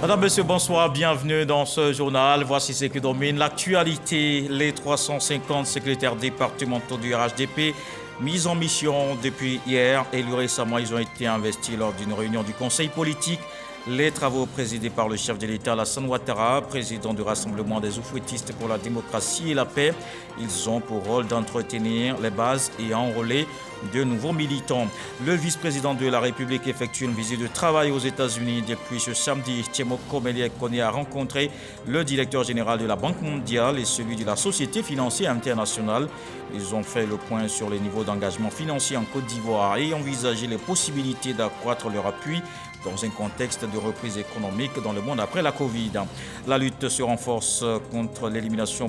Madame, Monsieur, bonsoir, bienvenue dans ce journal. Voici ce qui domine l'actualité. Les 350 secrétaires départementaux du RHDP mis en mission depuis hier. Élus récemment, ils ont été investis lors d'une réunion du Conseil politique. Les travaux présidés par le chef de l'État, Alassane Ouattara, président du Rassemblement des oufouettistes pour la démocratie et la paix. Ils ont pour rôle d'entretenir les bases et enrôler de nouveaux militants. Le vice-président de la République effectue une visite de travail aux États-Unis depuis ce samedi. Tiemoko Meliek-Kone a rencontré le directeur général de la Banque mondiale et celui de la Société financière internationale. Ils ont fait le point sur les niveaux d'engagement financier en Côte d'Ivoire et envisagé les possibilités d'accroître leur appui dans un contexte de reprise économique dans le monde après la Covid. La lutte se renforce contre l'élimination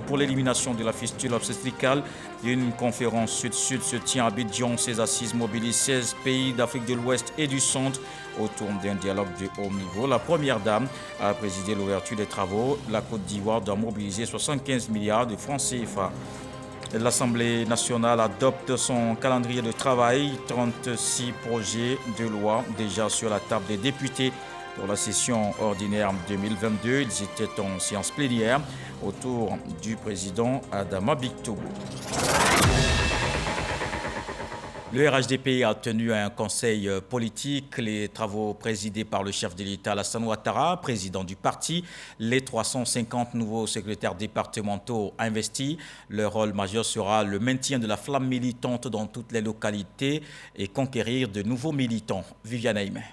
de la fistule obstétricale. Une conférence Sud-Sud se tient à Abidjan. Ces assises mobilisent 16 pays d'Afrique de l'Ouest et du Centre autour d'un dialogue de haut niveau. La première dame a présidé l'ouverture des travaux. La Côte d'Ivoire doit mobiliser 75 milliards de francs CFA. L'Assemblée nationale adopte son calendrier de travail, 36 projets de loi déjà sur la table des députés pour la session ordinaire 2022. Ils étaient en séance plénière autour du président Adama Bictogo. Le RHDP a tenu un conseil politique, les travaux présidés par le chef de l'État Alassane Ouattara, président du parti, les 350 nouveaux secrétaires départementaux investis. Leur rôle majeur sera le maintien de la flamme militante dans toutes les localités et conquérir de nouveaux militants. Viviane Aimé.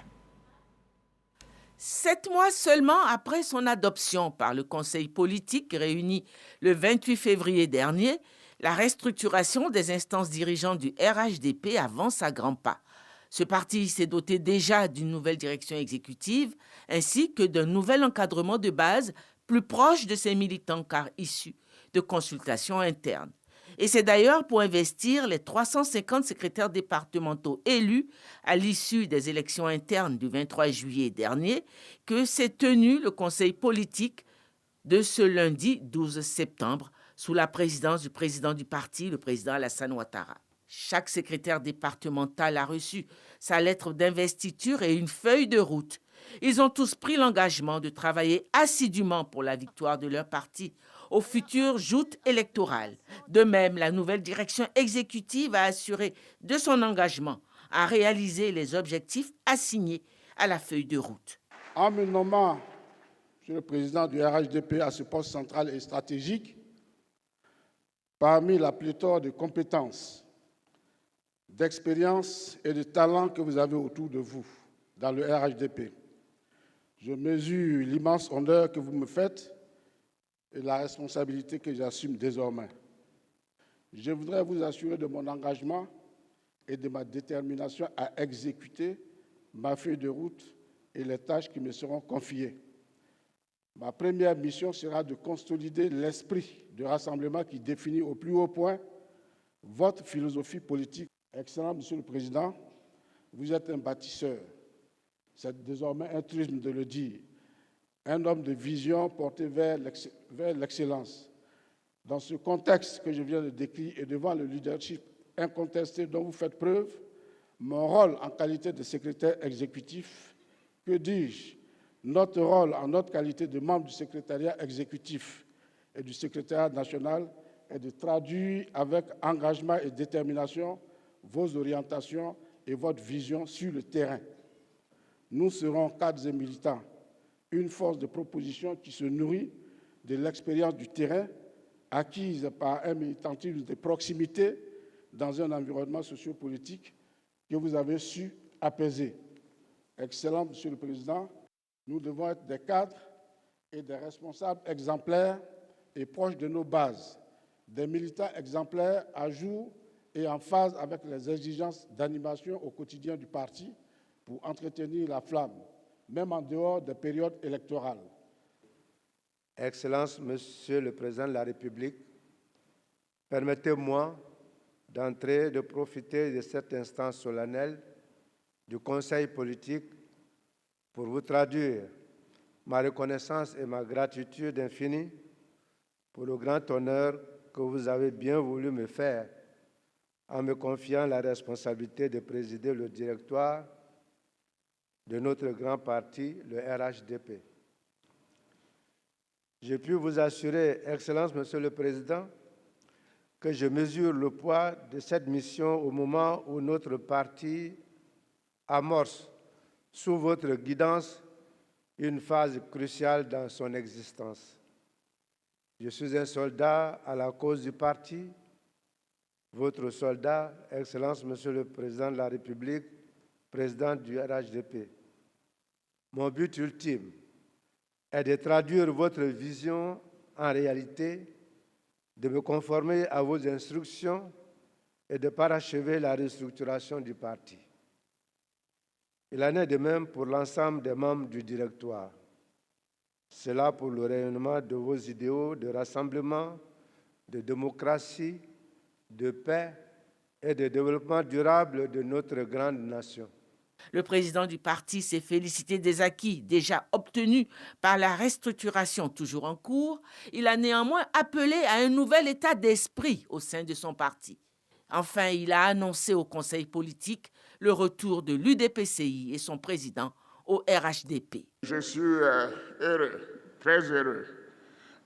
7 mois seulement après son adoption par le conseil politique réuni le 28 février dernier, la restructuration des instances dirigeantes du RHDP avance à grands pas. Ce parti s'est doté déjà d'une nouvelle direction exécutive ainsi que d'un nouvel encadrement de base plus proche de ses militants car issus de consultations internes. Et c'est d'ailleurs pour investir les 350 secrétaires départementaux élus à l'issue des élections internes du 23 juillet dernier que s'est tenu le conseil politique de ce lundi 12 septembre sous la présidence du président du parti, le président Alassane Ouattara. Chaque secrétaire départemental a reçu sa lettre d'investiture et une feuille de route. Ils ont tous pris l'engagement de travailler assidûment pour la victoire de leur parti aux futures joutes électorales. De même, la nouvelle direction exécutive a assuré de son engagement à réaliser les objectifs assignés à la feuille de route. En me nommant, Monsieur le Président du RHDP, à ce poste central et stratégique, parmi la pléthore de compétences, d'expériences et de talents que vous avez autour de vous dans le RHDP, je mesure l'immense honneur que vous me faites et la responsabilité que j'assume désormais. Je voudrais vous assurer de mon engagement et de ma détermination à exécuter ma feuille de route et les tâches qui me seront confiées. Ma première mission sera de consolider l'esprit de rassemblement qui définit au plus haut point votre philosophie politique. Excellent Monsieur le Président, vous êtes un bâtisseur. C'est désormais un truisme de le dire. Un homme de vision porté vers l'excellence. Dans ce contexte que je viens de décrire et devant le leadership incontesté dont vous faites preuve, mon rôle en qualité de secrétaire exécutif, que dis-je, notre rôle en notre qualité de membre du secrétariat exécutif et du secrétariat national est de traduire avec engagement et détermination vos orientations et votre vision sur le terrain. Nous serons cadres et militants, une force de proposition qui se nourrit de l'expérience du terrain acquise par un militantisme de proximité dans un environnement sociopolitique que vous avez su apaiser. Excellent, Monsieur le Président, nous devons être des cadres et des responsables exemplaires et proches de nos bases, des militants exemplaires à jour et en phase avec les exigences d'animation au quotidien du parti pour entretenir la flamme, même en dehors des périodes électorales. Excellence, Monsieur le Président de la République, permettez-moi d'entrer, de profiter de cet instant solennel du Conseil politique pour vous traduire ma reconnaissance et ma gratitude infinie pour le grand honneur que vous avez bien voulu me faire en me confiant la responsabilité de présider le directoire de notre grand parti, le RHDP. Je puis vous assurer, Excellence, Monsieur le Président, que je mesure le poids de cette mission au moment où notre parti amorce, sous votre guidance, une phase cruciale dans son existence. Je suis un soldat à la cause du parti, votre soldat, Excellence, Monsieur le Président de la République, président du RHDP. Mon but ultime est de traduire votre vision en réalité, de me conformer à vos instructions et de parachever la restructuration du parti. Il en est de même pour l'ensemble des membres du directoire. C'est là pour le rayonnement de vos idéaux de rassemblement, de démocratie, de paix et de développement durable de notre grande nation. Le président du parti s'est félicité des acquis déjà obtenus par la restructuration toujours en cours. Il a néanmoins appelé à un nouvel état d'esprit au sein de son parti. Enfin, il a annoncé au Conseil politique le retour de l'UDPCI et son président au RHDP. Je suis heureux, très heureux,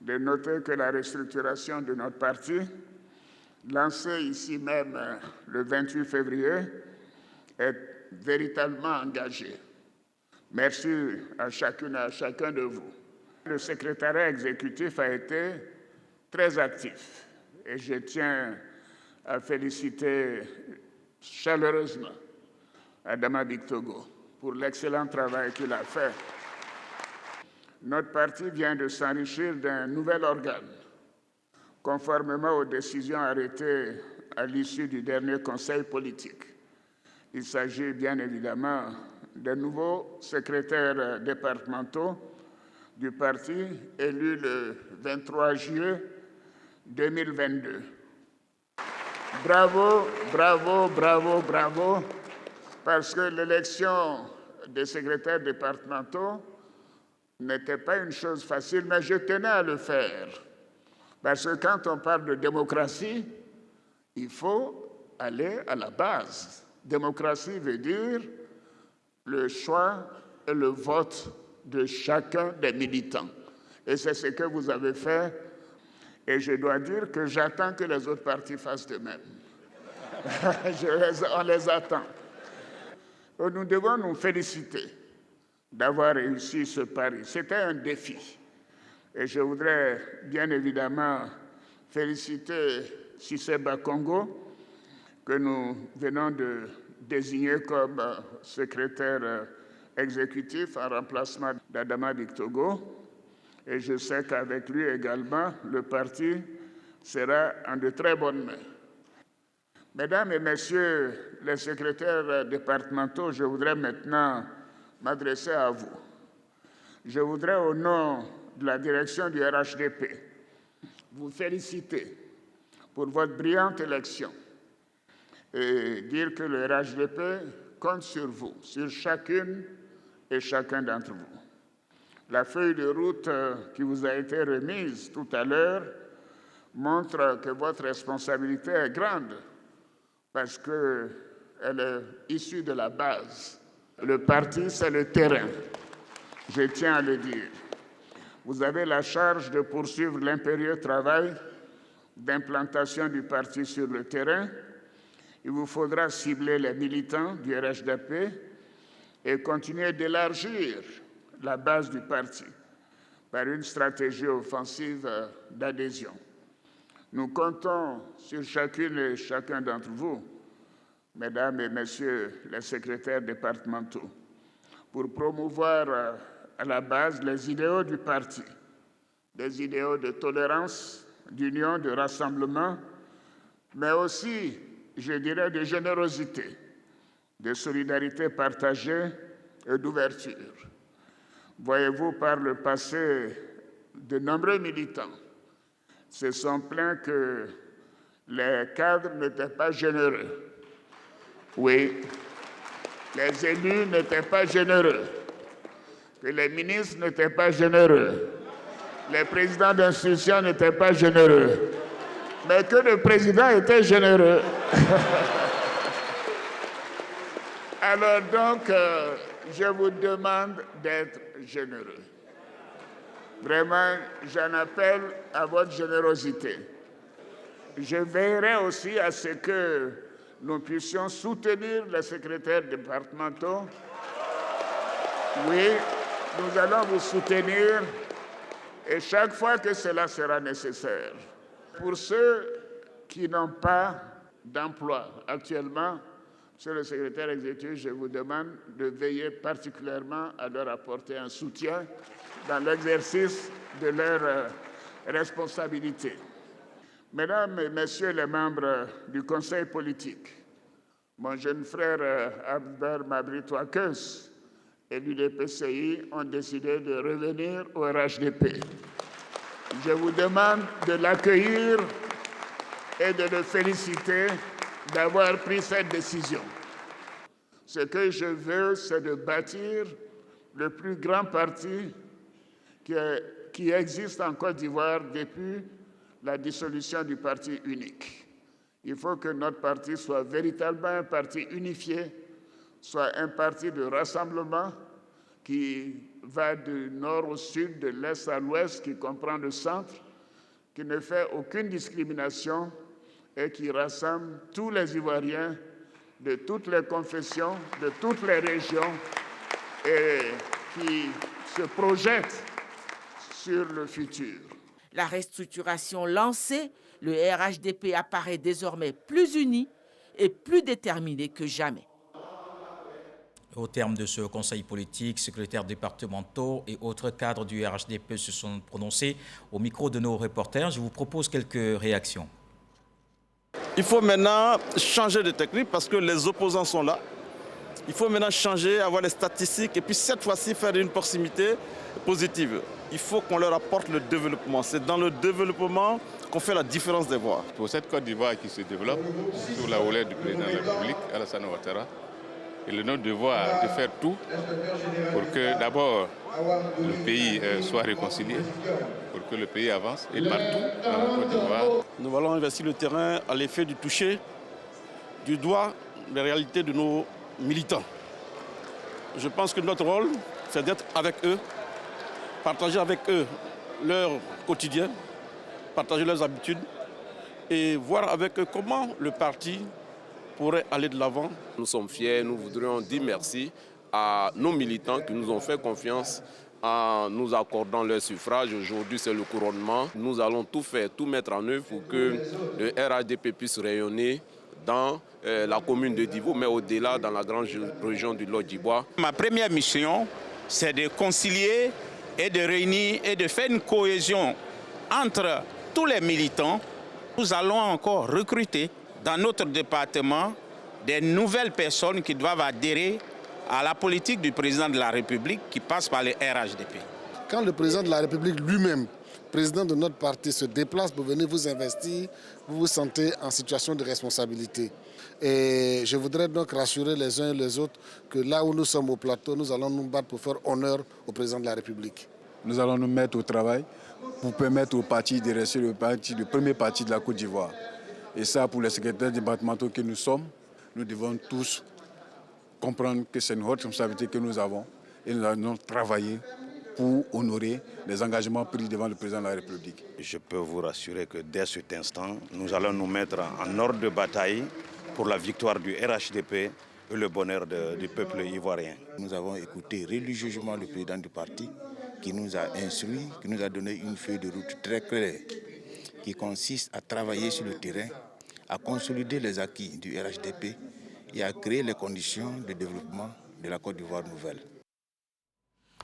de noter que la restructuration de notre parti, lancée ici même le 28 février, est véritablement engagée. Merci à chacune et à chacun de vous. Le secrétariat exécutif a été très actif et je tiens à féliciter chaleureusement Adama Bictogo pour l'excellent travail qu'il a fait. Notre parti vient de s'enrichir d'un nouvel organe, conformément aux décisions arrêtées à l'issue du dernier conseil politique. Il s'agit bien évidemment des nouveaux secrétaires départementaux du parti élus le 23 juillet 2022. Bravo, bravo, bravo, bravo, parce que l'élection des secrétaires départementaux n'était pas une chose facile, mais je tenais à le faire. Parce que quand on parle de démocratie, il faut aller à la base. Démocratie veut dire le choix et le vote de chacun des militants. Et c'est ce que vous avez fait. Et je dois dire que j'attends que les autres partis fassent de même. On les attend. Nous devons nous féliciter d'avoir réussi ce pari. C'était un défi. Et je voudrais bien évidemment féliciter Cissé Bakongo, que nous venons de désigner comme secrétaire exécutif en remplacement d'Adama Bictogo. Et je sais qu'avec lui également, le parti sera en de très bonnes mains. Mesdames et messieurs les secrétaires départementaux, je voudrais maintenant m'adresser à vous. Je voudrais, au nom de la direction du RHDP, vous féliciter pour votre brillante élection et dire que le RHDP compte sur vous, sur chacune et chacun d'entre vous. La feuille de route qui vous a été remise tout à l'heure montre que votre responsabilité est grande parce qu'elle est issue de la base. Le parti, c'est le terrain. Je tiens à le dire. Vous avez la charge de poursuivre l'impérieux travail d'implantation du parti sur le terrain. Il vous faudra cibler les militants du RHDP et continuer d'élargir la base du parti par une stratégie offensive d'adhésion. Nous comptons sur chacune et chacun d'entre vous, mesdames et messieurs les secrétaires départementaux, pour promouvoir à la base les idéaux du parti, des idéaux de tolérance, d'union, de rassemblement, mais aussi, je dirais, de générosité, de solidarité partagée et d'ouverture. Voyez-vous, par le passé, de nombreux militants se sont plaints que les cadres n'étaient pas généreux. Oui, les élus n'étaient pas généreux, que les ministres n'étaient pas généreux, les présidents d'institutions n'étaient pas généreux, mais que le président était généreux. Alors donc, je vous demande d'être généreux. Vraiment, j'en appelle à votre générosité. Je veillerai aussi à ce que nous puissions soutenir les secrétaires départementaux. Oui, nous allons vous soutenir et chaque fois que cela sera nécessaire. Pour ceux qui n'ont pas d'emploi actuellement, Monsieur le secrétaire exécutif, je vous demande de veiller particulièrement à leur apporter un soutien dans l'exercice de leurs responsabilités. Mesdames et Messieurs les membres du Conseil politique, mon jeune frère Albert Mabry-Touakeus et l'UDPCI ont décidé de revenir au RHDP. Je vous demande de l'accueillir et de le féliciter d'avoir pris cette décision. Ce que je veux, c'est de bâtir le plus grand parti qui existe en Côte d'Ivoire depuis la dissolution du parti unique. Il faut que notre parti soit véritablement un parti unifié, soit un parti de rassemblement qui va du nord au sud, de l'est à l'ouest, qui comprend le centre, qui ne fait aucune discrimination et qui rassemble tous les Ivoiriens de toutes les confessions, de toutes les régions et qui se projette sur le futur. La restructuration lancée, le RHDP apparaît désormais plus uni et plus déterminé que jamais. Au terme de ce conseil politique, secrétaires départementaux et autres cadres du RHDP se sont prononcés au micro de nos reporters. Je vous propose quelques réactions. Il faut maintenant changer de technique parce que les opposants sont là. Il faut maintenant changer, avoir les statistiques et puis cette fois-ci faire une proximité positive. Il faut qu'on leur apporte le développement. C'est dans le développement qu'on fait la différence des voix. Pour cette Côte d'Ivoire qui se développe sous la houlette du président de la République, Alassane Ouattara, il est notre devoir de faire tout pour que d'abord le pays soit réconcilié, pour que le pays avance et partout dans la Côte d'Ivoire. Nous allons investir le terrain à l'effet du toucher du doigt les réalités de nos militants. Je pense que notre rôle, c'est d'être avec eux, partager avec eux leur quotidien, partager leurs habitudes et voir avec eux comment le parti pourrait aller de l'avant. Nous sommes fiers, nous voudrions dire merci à nos militants qui nous ont fait confiance en nous accordant leur suffrage. Aujourd'hui, c'est le couronnement. Nous allons tout faire, tout mettre en œuvre pour que le RHDP puisse rayonner dans la commune de Divo, mais au-delà, dans la grande région du Lot-d'Ivoire. Ma première mission, c'est de concilier et de réunir et de faire une cohésion entre tous les militants. Nous allons encore recruter dans notre département des nouvelles personnes qui doivent adhérer à la politique du président de la République qui passe par le RHDP. Quand le président de la République lui-même, président de notre parti, se déplace pour venir vous investir, vous vous sentez en situation de responsabilité. Et je voudrais donc rassurer les uns et les autres que là où nous sommes au plateau, nous allons nous battre pour faire honneur au président de la République. Nous allons nous mettre au travail pour permettre au parti de rester le premier parti de la Côte d'Ivoire. Et ça, pour les secrétaires départementaux que nous sommes, nous devons tous comprendre que c'est une haute responsabilité que nous avons et nous allons travailler pour honorer les engagements pris devant le président de la République. Je peux vous rassurer que dès cet instant, nous allons nous mettre en ordre de bataille pour la victoire du RHDP et le bonheur du peuple ivoirien. Nous avons écouté religieusement le président du parti qui nous a instruit, qui nous a donné une feuille de route très claire qui consiste à travailler sur le terrain, à consolider les acquis du RHDP et à créer les conditions de développement de la Côte d'Ivoire nouvelle.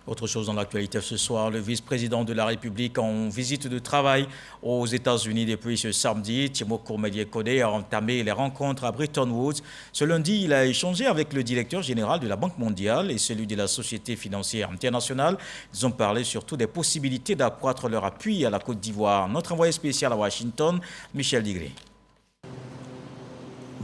Autre chose dans l'actualité ce soir, le vice-président de la République en visite de travail aux États-Unis depuis ce samedi. Timo Kourmédié-Kone a entamé les rencontres à Bretton Woods. Ce lundi, il a échangé avec le directeur général de la Banque mondiale et celui de la Société financière internationale. Ils ont parlé surtout des possibilités d'accroître leur appui à la Côte d'Ivoire. Notre envoyé spécial à Washington, Michel Digré.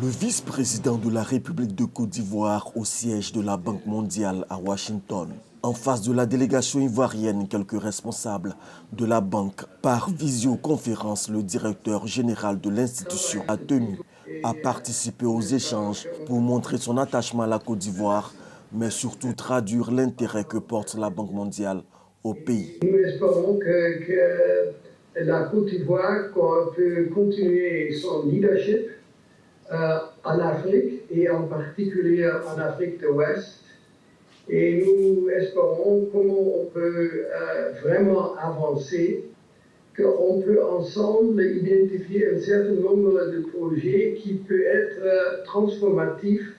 Le vice-président de la République de Côte d'Ivoire au siège de la Banque mondiale à Washington. En face de la délégation ivoirienne, quelques responsables de la banque, par visioconférence, le directeur général de l'institution a tenu à participer aux échanges pour montrer son attachement à la Côte d'Ivoire, mais surtout traduire l'intérêt que porte la Banque mondiale au pays. Nous espérons que la Côte d'Ivoire peut continuer son leadership en Afrique et en particulier en Afrique de l'Ouest. Et nous espérons comment on peut vraiment avancer, qu'on peut ensemble identifier un certain nombre de projets qui peuvent être transformatifs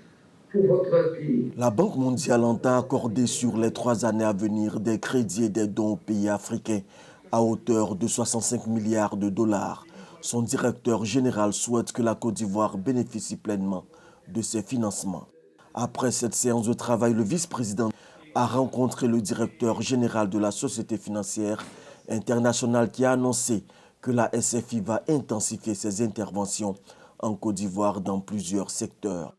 pour votre pays. La Banque mondiale entend accorder sur les 3 années à venir des crédits et des dons aux pays africains à hauteur de 65 milliards de dollars. Son directeur général souhaite que la Côte d'Ivoire bénéficie pleinement de ces financements. Après cette séance de travail, le vice-président a rencontré le directeur général de la Société financière internationale qui a annoncé que la SFI va intensifier ses interventions en Côte d'Ivoire dans plusieurs secteurs.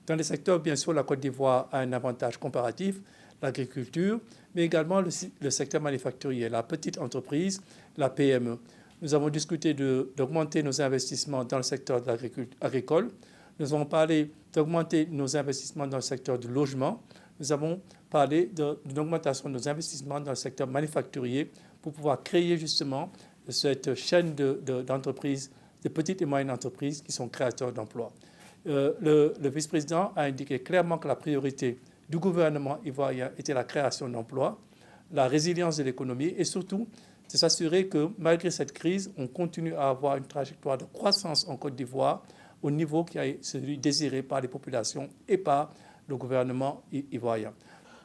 Dans les secteurs, bien sûr, la Côte d'Ivoire a un avantage comparatif, l'agriculture, mais également le secteur manufacturier, la petite entreprise, la PME. Nous avons discuté d'augmenter nos investissements dans le secteur agricole. Nous avons parlé d'augmenter nos investissements dans le secteur du logement. Nous avons parlé d'une augmentation de nos investissements dans le secteur manufacturier pour pouvoir créer justement cette chaîne d'entreprises, de petites et moyennes entreprises qui sont créateurs d'emplois. Le vice-président a indiqué clairement que la priorité du gouvernement ivoirien était la création d'emplois, la résilience de l'économie et surtout de s'assurer que malgré cette crise, on continue à avoir une trajectoire de croissance en Côte d'Ivoire au niveau qui est celui désiré par les populations et par le gouvernement ivoirien.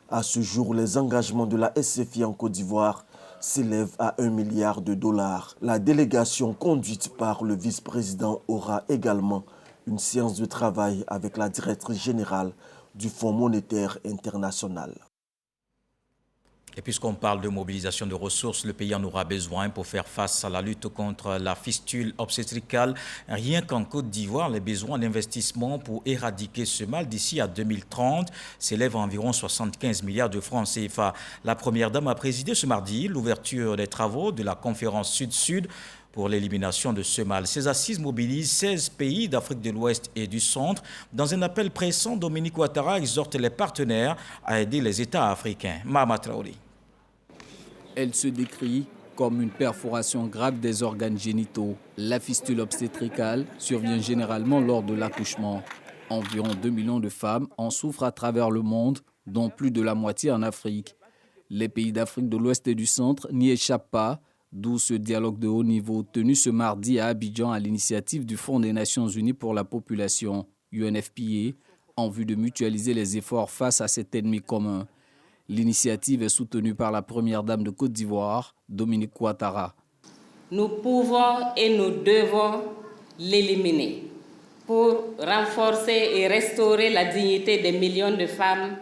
À ce jour, les engagements de la SFI en Côte d'Ivoire s'élèvent à 1 milliard de dollars. La délégation conduite par le vice-président aura également une séance de travail avec la directrice générale du Fonds monétaire international. Et puisqu'on parle de mobilisation de ressources, le pays en aura besoin pour faire face à la lutte contre la fistule obstétricale. Rien qu'en Côte d'Ivoire, les besoins d'investissement pour éradiquer ce mal d'ici à 2030 s'élèvent à environ 75 milliards de francs CFA. La Première Dame a présidé ce mardi l'ouverture des travaux de la conférence Sud-Sud pour l'élimination de ce mal. Ces assises mobilisent 16 pays d'Afrique de l'Ouest et du Centre. Dans un appel pressant, Dominique Ouattara exhorte les partenaires à aider les États africains. Mahama Traoré. Elle se décrit comme une perforation grave des organes génitaux. La fistule obstétricale survient généralement lors de l'accouchement. Environ 2 millions de femmes en souffrent à travers le monde, dont plus de la moitié en Afrique. Les pays d'Afrique de l'Ouest et du Centre n'y échappent pas, d'où ce dialogue de haut niveau tenu ce mardi à Abidjan à l'initiative du Fonds des Nations Unies pour la population, UNFPA, en vue de mutualiser les efforts face à cet ennemi commun. L'initiative est soutenue par la Première Dame de Côte d'Ivoire, Dominique Ouattara. Nous pouvons et nous devons l'éliminer pour renforcer et restaurer la dignité des millions de femmes,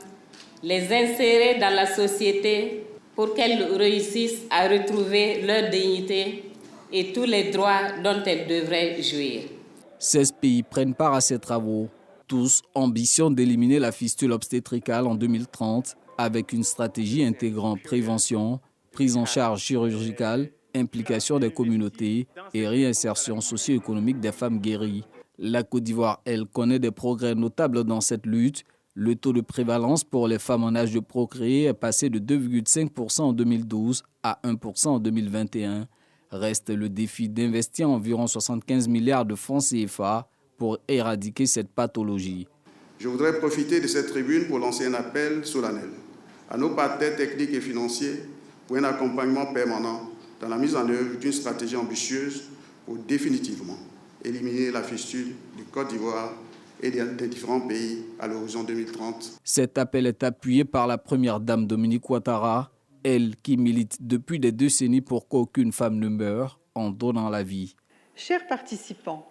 les insérer dans la société pour qu'elles réussissent à retrouver leur dignité et tous les droits dont elles devraient jouir. 16 pays prennent part à ces travaux. Tous ambitionnent d'éliminer la fistule obstétricale en 2030 avec une stratégie intégrant prévention, prise en charge chirurgicale, implication des communautés et réinsertion socio-économique des femmes guéries. La Côte d'Ivoire, elle, connaît des progrès notables dans cette lutte. Le taux de prévalence pour les femmes en âge de procréer est passé de 2,5% en 2012 à 1% en 2021. Reste le défi d'investir environ 75 milliards de francs CFA pour éradiquer cette pathologie. Je voudrais profiter de cette tribune pour lancer un appel solennel à nos partenaires techniques et financiers pour un accompagnement permanent dans la mise en œuvre d'une stratégie ambitieuse pour définitivement éliminer la fistule du Côte d'Ivoire et des différents pays à l'horizon 2030. Cet appel est appuyé par la Première Dame Dominique Ouattara, elle qui milite depuis des décennies pour qu'aucune femme ne meure en donnant la vie. Chers participants,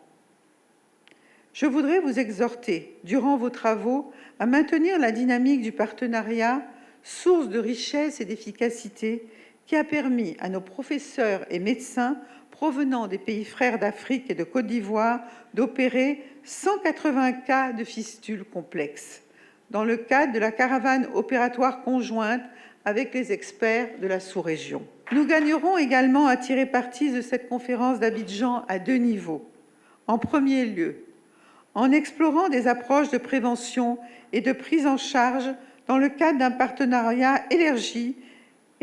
je voudrais vous exhorter, durant vos travaux, à maintenir la dynamique du partenariat, source de richesse et d'efficacité, qui a permis à nos professeurs et médecins provenant des pays frères d'Afrique et de Côte d'Ivoire d'opérer 180 cas de fistules complexes, dans le cadre de la caravane opératoire conjointe avec les experts de la sous-région. Nous gagnerons également à tirer parti de cette conférence d'Abidjan à 2 niveaux. En premier lieu, en explorant des approches de prévention et de prise en charge dans le cadre d'un partenariat élargi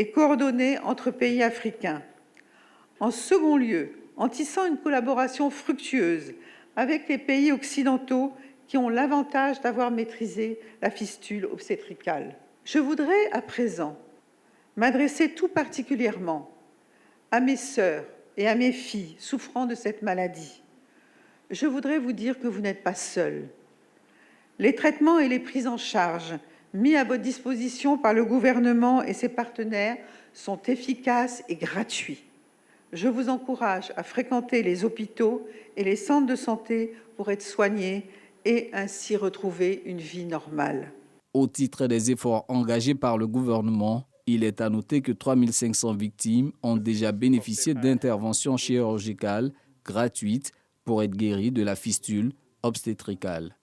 et coordonnée entre pays africains. En second lieu, en tissant une collaboration fructueuse avec les pays occidentaux qui ont l'avantage d'avoir maîtrisé la fistule obstétricale. Je voudrais à présent m'adresser tout particulièrement à mes sœurs et à mes filles souffrant de cette maladie. Je voudrais vous dire que vous n'êtes pas seuls. Les traitements et les prises en charge mis à votre disposition par le gouvernement et ses partenaires sont efficaces et gratuits. Je vous encourage à fréquenter les hôpitaux et les centres de santé pour être soignés et ainsi retrouver une vie normale. Au titre des efforts engagés par le gouvernement, il est à noter que 3500 victimes ont déjà bénéficié d'interventions chirurgicales gratuites pour être guéries de la fistule obstétricale.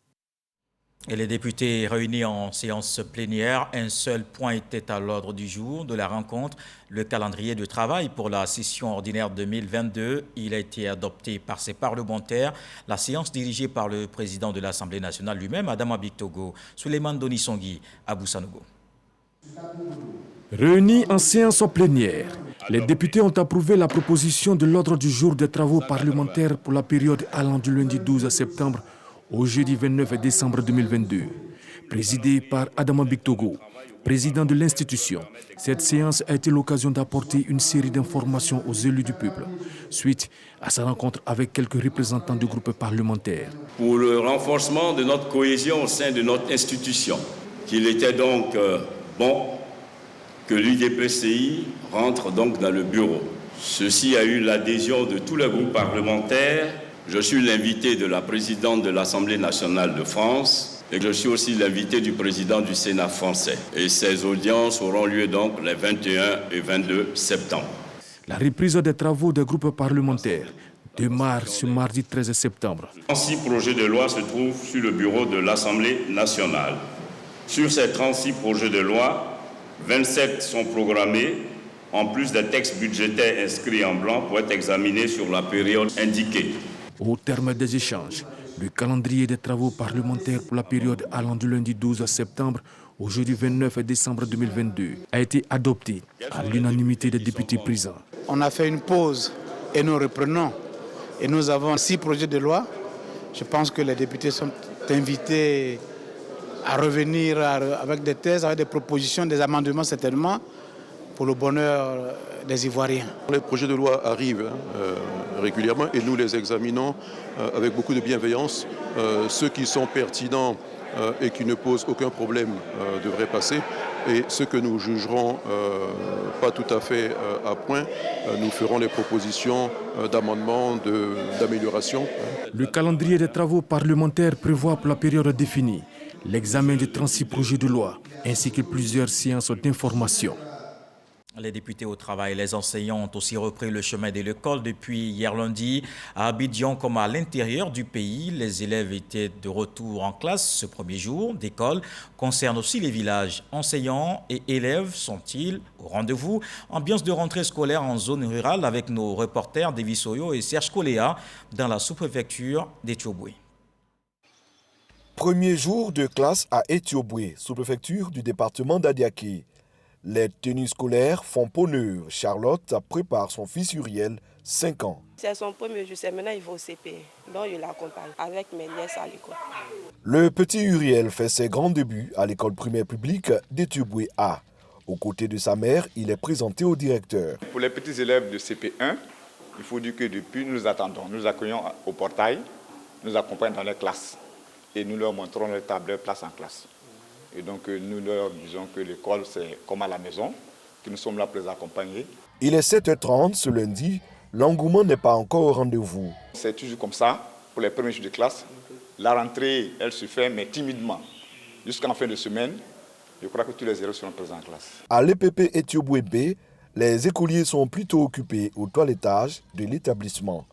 Et les députés réunis en séance plénière, un seul point était à l'ordre du jour de la rencontre, le calendrier de travail pour la session ordinaire 2022. Il a été adopté par ses parlementaires. La séance dirigée par le président de l'Assemblée nationale lui-même, Adama Bictogo, Souleymane Donisongui, Abou Sanogo. Réunis en séance plénière, les députés ont approuvé la proposition de l'ordre du jour des travaux parlementaires pour la période allant du lundi 12 septembre au jeudi 29 décembre 2022. Présidée par Adama Bictogo, président de l'institution, cette séance a été l'occasion d'apporter une série d'informations aux élus du peuple, suite à sa rencontre avec quelques représentants du groupe parlementaire. Pour le renforcement de notre cohésion au sein de notre institution, qu'il était donc bon que l'UDPCI rentre donc dans le bureau. Ceci a eu l'adhésion de tous les groupes parlementaires. Je suis l'invité de la présidente de l'Assemblée nationale de France et je suis aussi l'invité du président du Sénat français. Et ces audiences auront lieu donc les 21 et 22 septembre. La reprise des travaux des groupes parlementaires démarre ce mardi 13 septembre. 36 projets de loi se trouvent sur le bureau de l'Assemblée nationale. Sur ces 36 projets de loi, 27 sont programmés, en plus des textes budgétaires inscrits en blanc pour être examinés sur la période indiquée. Au terme des échanges, le calendrier des travaux parlementaires pour la période allant du lundi 12 septembre au jeudi 29 décembre 2022 a été adopté à l'unanimité des députés présents. On a fait une pause et nous reprenons. Et nous avons 6 projets de loi. Je pense que les députés sont invités à revenir avec des thèses, avec des propositions, des amendements certainement, pour le bonheur des Ivoiriens. Les projets de loi arrivent régulièrement et nous les examinons avec beaucoup de bienveillance. Ceux qui sont pertinents et qui ne posent aucun problème devraient passer. Et ceux que nous jugerons pas tout à fait à point, nous ferons les propositions d'amendement, d'amélioration. Le calendrier des travaux parlementaires prévoit pour la période définie l'examen de 36 projets de loi ainsi que plusieurs séances d'information. Les députés au travail et les enseignants ont aussi repris le chemin de l'école depuis hier lundi. À Abidjan comme à l'intérieur du pays, les élèves étaient de retour en classe ce premier jour d'école. Concerne aussi les villages. Enseignants et élèves sont-ils au rendez-vous? Ambiance de rentrée scolaire en zone rurale avec nos reporters Davis Soyo et Serge Koléa dans la sous-préfecture d'Étioboué. Premier jour de classe à Étioboué, sous-préfecture du département d'Adiaké. Les tenues scolaires font peau neuve. Charlotte prépare son fils Uriel, 5 ans. C'est son premier jour, maintenant il va au CP. Donc je l'accompagne avec mes nièces à l'école. Le petit Uriel fait ses grands débuts à l'école primaire publique d'Étioboué A. Aux côtés de sa mère, il est présenté au directeur. Pour les petits élèves de CP1, il faut dire que depuis nous attendons, nous accueillons au portail, nous accompagnons dans les classes et nous leur montrons les tablettes place en classe. Et donc nous leur disons que l'école c'est comme à la maison, que nous sommes là pour les accompagner. Il est 7h30 ce lundi, l'engouement n'est pas encore au rendez-vous. C'est toujours comme ça pour les premiers jours de classe. La rentrée, elle se fait mais timidement. Jusqu'en fin de semaine, je crois que tous les élèves seront présents en classe. À l'EPP Étioboué B, les écoliers sont plutôt occupés au toilettage de l'établissement.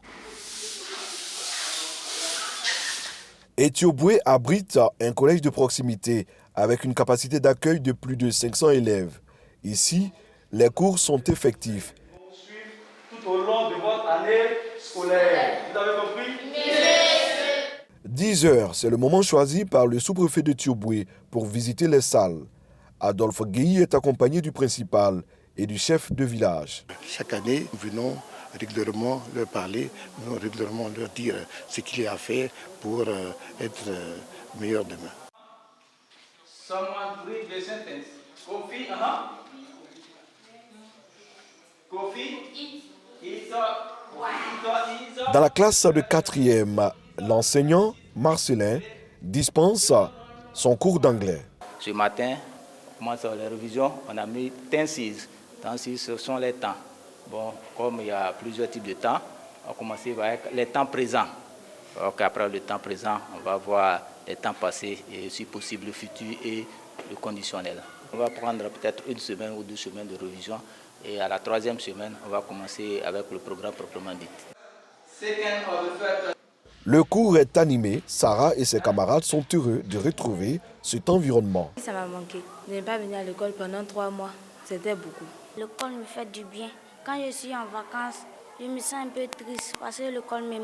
Étioboué abrite un collège de proximité avec une capacité d'accueil de plus de 500 élèves. Ici, les cours sont effectifs. Tout au long de votre année scolaire. Vous avez compris? 10 heures, c'est le moment choisi par le sous-préfet de Étioboué pour visiter les salles. Adolphe Gueye est accompagné du principal. et du chef de village. Chaque année, nous venons régulièrement leur parler, nous venons régulièrement leur dire ce qu'il y a à faire pour être meilleur demain. Someone read the sentence. Kofi, Kofi, Dans la classe de 4e, l'enseignant Marcelin dispense son cours d'anglais. Ce matin, on commence les révisions, on a mis temps 6. Temps 6, ce sont les temps. Bon, comme il y a plusieurs types de temps, on va commencer avec les temps présents. Donc après le temps présent, on va voir les temps passés et si possible le futur et le conditionnel. On va prendre peut-être 1 semaine ou 2 semaines de révision et à la 3e semaine, on va commencer avec le programme proprement dit. Le cours est animé. Sarah et ses camarades sont heureux de retrouver cet environnement. Ça m'a manqué. Je n'ai pas venu à l'école pendant 3 mois. C'était beaucoup. L'école me fait du bien. Quand je suis en vacances, je me sens un peu triste parce que l'école me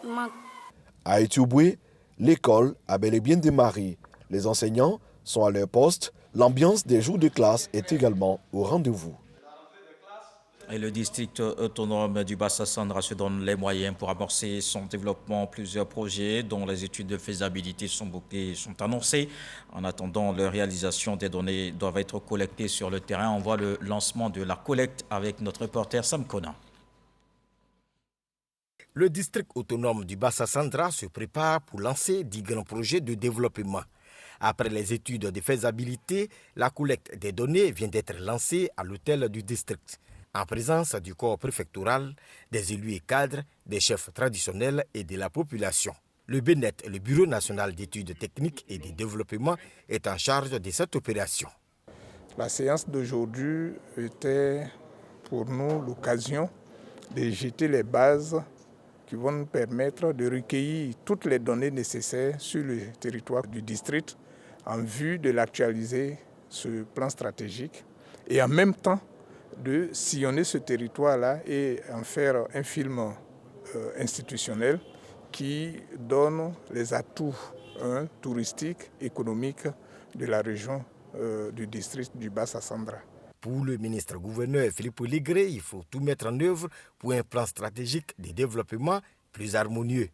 manque. À Etioboué, l'école a bel et bien démarré. Les enseignants sont à leur poste. L'ambiance des jours de classe est également au rendez-vous. Et le district autonome du Bassa-Sandra se donne les moyens pour amorcer son développement. Plusieurs projets dont les études de faisabilité sont annoncées. En attendant leur réalisation, des données doivent être collectées sur le terrain. On voit le lancement de la collecte avec notre reporter Sam Kona. Le district autonome du Bassa-Sandra se prépare pour lancer 10 grands projets de développement. Après les études de faisabilité, la collecte des données vient d'être lancée à l'hôtel du district, en présence du corps préfectoral, des élus et cadres, des chefs traditionnels et de la population. Le BNET, le Bureau national d'études techniques et de développement, est en charge de cette opération. La séance d'aujourd'hui était pour nous l'occasion de jeter les bases qui vont nous permettre de recueillir toutes les données nécessaires sur le territoire du district en vue de l'actualiser, ce plan stratégique, et en même temps de sillonner ce territoire-là et en faire un film institutionnel qui donne les atouts touristiques, économiques de la région du district du Bassa-Sandra. Pour le ministre-gouverneur Philippe Ligré, il faut tout mettre en œuvre pour un plan stratégique de développement plus harmonieux.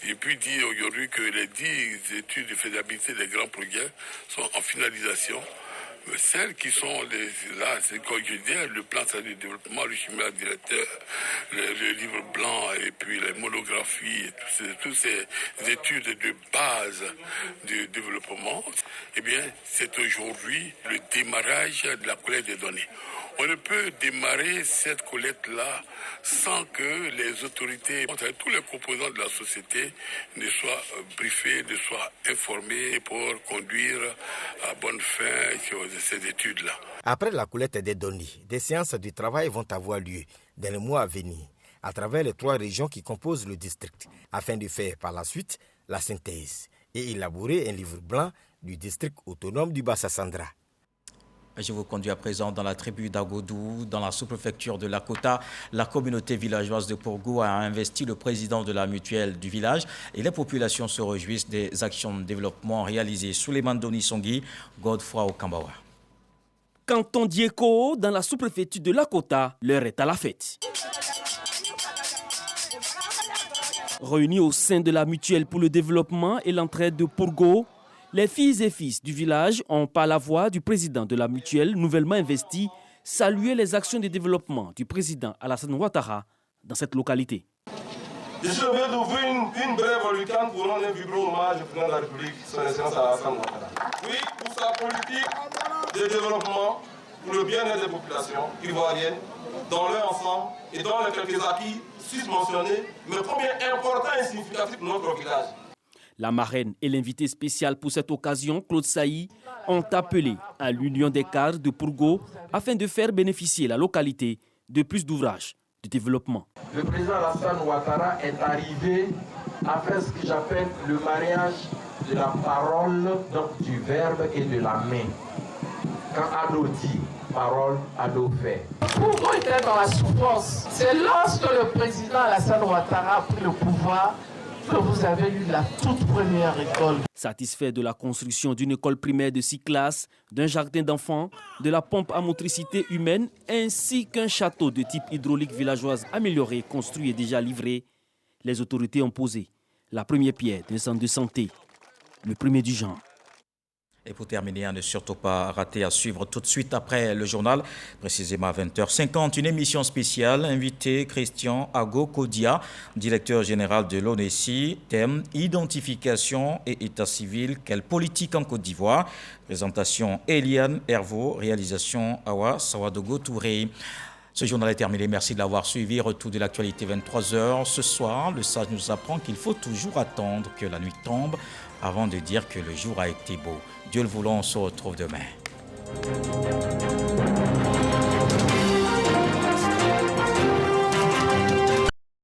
Je puis dire aujourd'hui que les 10 études de faisabilité des grands projets sont en finalisation. Celles qui sont là, c'est comme je dis, le plan de développement, le schéma directeur, le livre blanc et puis les monographies, toutes ces études de base du développement, eh bien, c'est aujourd'hui le démarrage de la collecte des données. On ne peut démarrer cette collecte-là sans que les autorités, tous les composants de la société ne soient briefés, ne soient informés pour conduire à bonne fin ces études-là. Après la collecte des données, des séances de travail vont avoir lieu dans les mois à venir à travers les 3 régions qui composent le district afin de faire par la suite la synthèse et élaborer un livre blanc du district autonome du Bassa-Sandra. Je vous conduis à présent dans la tribu d'Agodou, dans la sous-préfecture de Lakota. La communauté villageoise de Pourgou a investi le président de la mutuelle du village et les populations se réjouissent des actions de développement réalisées. Souleymane Doni Songui, Godefroy Okambawa. Canton Dieko, dans la sous-préfecture de Lakota, l'heure est à la fête. Réunis au sein de la mutuelle pour le développement et l'entraide de Pourgou, les filles et fils du village ont, par la voix du président de la mutuelle nouvellement investi, salué les actions de développement du président Alassane Ouattara dans cette localité. Je suis heureux d'ouvrir une brève lucane pour rendre un vibrant hommage au président de la République, son excellence Alassane Ouattara. Oui, pour sa politique de développement, pour le bien-être des populations ivoiriennes, dans leur ensemble et dans les quelques acquis susmentionnés, mais combien important et significatif pour notre village. La marraine et l'invité spécial pour cette occasion, Claude Saï, ont appelé à l'Union des cadres de Pourgou afin de faire bénéficier la localité de plus d'ouvrages de développement. Le président Alassane Ouattara est arrivé à faire ce que j'appelle le mariage de la parole, donc du verbe et de la main. Quand Ado dit parole, Ado fait. Pourgou était dans la souffrance. C'est lorsque le président Alassane Ouattara a pris le pouvoir que vous avez eu la toute première école. Satisfait de la construction d'une école primaire de 6 classes, d'un jardin d'enfants, de la pompe à motricité humaine, ainsi qu'un château de type hydraulique villageoise amélioré, construit et déjà livré, les autorités ont posé la première pierre d'un centre de santé, le premier du genre. Et pour terminer, à ne surtout pas rater, à suivre tout de suite après le journal, précisément à 20h50, une émission spéciale, invité Christian Ago-Kodia, directeur général de l'ONESI, thème identification et état civil, quelle politique en Côte d'Ivoire. Présentation Eliane Hervaux, réalisation Awa Sawadogo Touré. Ce journal est terminé. Merci de l'avoir suivi. Retour de l'actualité 23h. Ce soir, le sage nous apprend qu'il faut toujours attendre que la nuit tombe avant de dire que le jour a été beau. Dieu le voulant, on se retrouve demain.